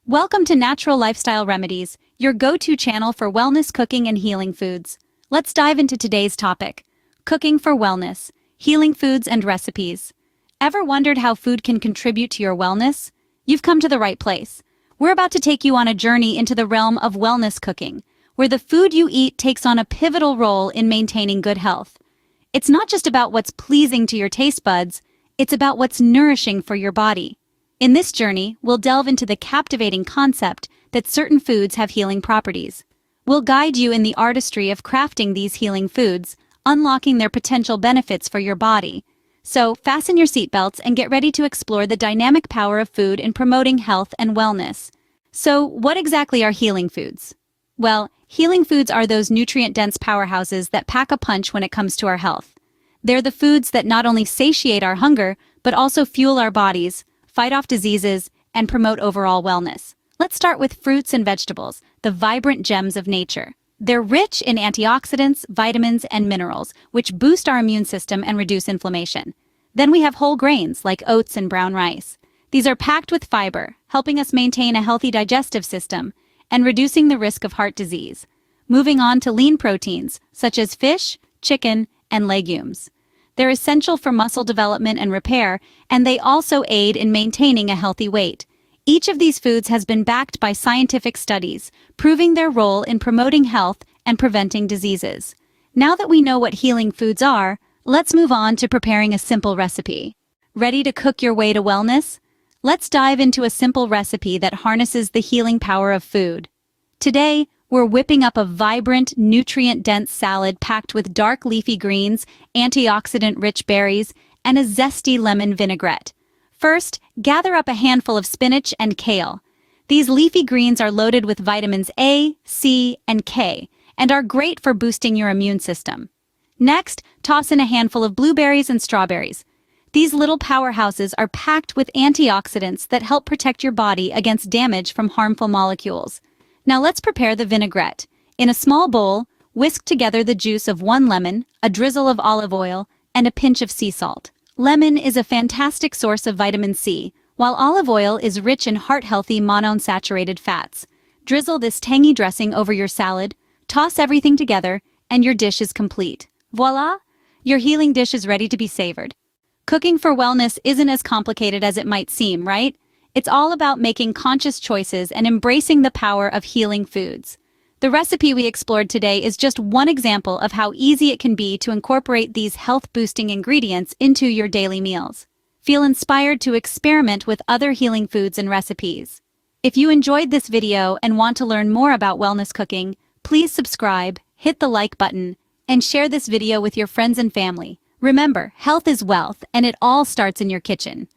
Welcome to Natural Lifestyle Remedies, your go-to channel for wellness cooking and healing foods. Let's dive into today's topic: cooking for wellness, healing foods and recipes. Ever wondered how food can contribute to your wellness? You've come to the right place. We're about to take you on a journey into the realm of wellness cooking, where the food you eat takes on a pivotal role in maintaining good health. It's not just about what's pleasing to your taste buds, it's about what's nourishing for your body. In this journey, we'll delve into the captivating concept that certain foods have healing properties. We'll guide you in the artistry of crafting these healing foods, unlocking their potential benefits for your body. So, fasten your seatbelts and get ready to explore the dynamic power of food in promoting health and wellness. So, what exactly are healing foods? Well, healing foods are those nutrient-dense powerhouses that pack a punch when it comes to our health. They're the foods that not only satiate our hunger, but also fuel our bodies, fight off diseases, and promote overall wellness. Let's start with fruits and vegetables, the vibrant gems of nature. They're rich in antioxidants, vitamins, and minerals, which boost our immune system and reduce inflammation. Then we have whole grains like oats and brown rice. These are packed with fiber, helping us maintain a healthy digestive system and reducing the risk of heart disease. Moving on to lean proteins, such as fish, chicken, and legumes. They're essential for muscle development and repair, and they also aid in maintaining a healthy weight. Each of these foods has been backed by scientific studies, proving their role in promoting health and preventing diseases. Now that we know what healing foods are, let's move on to preparing a simple recipe. Ready to cook your way to wellness? Let's dive into a simple recipe that harnesses the healing power of food. Today, we're whipping up a vibrant, nutrient-dense salad packed with dark leafy greens, antioxidant-rich berries, and a zesty lemon vinaigrette. First, gather up a handful of spinach and kale. These leafy greens are loaded with vitamins A, C, and K, and are great for boosting your immune system. Next, toss in a handful of blueberries and strawberries. These little powerhouses are packed with antioxidants that help protect your body against damage from harmful molecules. Now let's prepare the vinaigrette. In a small bowl, whisk together the juice of 1 lemon, a drizzle of olive oil, and a pinch of sea salt. Lemon is a fantastic source of vitamin C, while olive oil is rich in heart-healthy monounsaturated fats. Drizzle this tangy dressing over your salad, toss everything together, and your dish is complete. Voila! Your healing dish is ready to be savored. Cooking for wellness isn't as complicated as it might seem, right? It's all about making conscious choices and embracing the power of healing foods. The recipe we explored today is just one example of how easy it can be to incorporate these health-boosting ingredients into your daily meals. Feel inspired to experiment with other healing foods and recipes. If you enjoyed this video and want to learn more about wellness cooking, please subscribe, hit the like button, and share this video with your friends and family. Remember, health is wealth, and it all starts in your kitchen.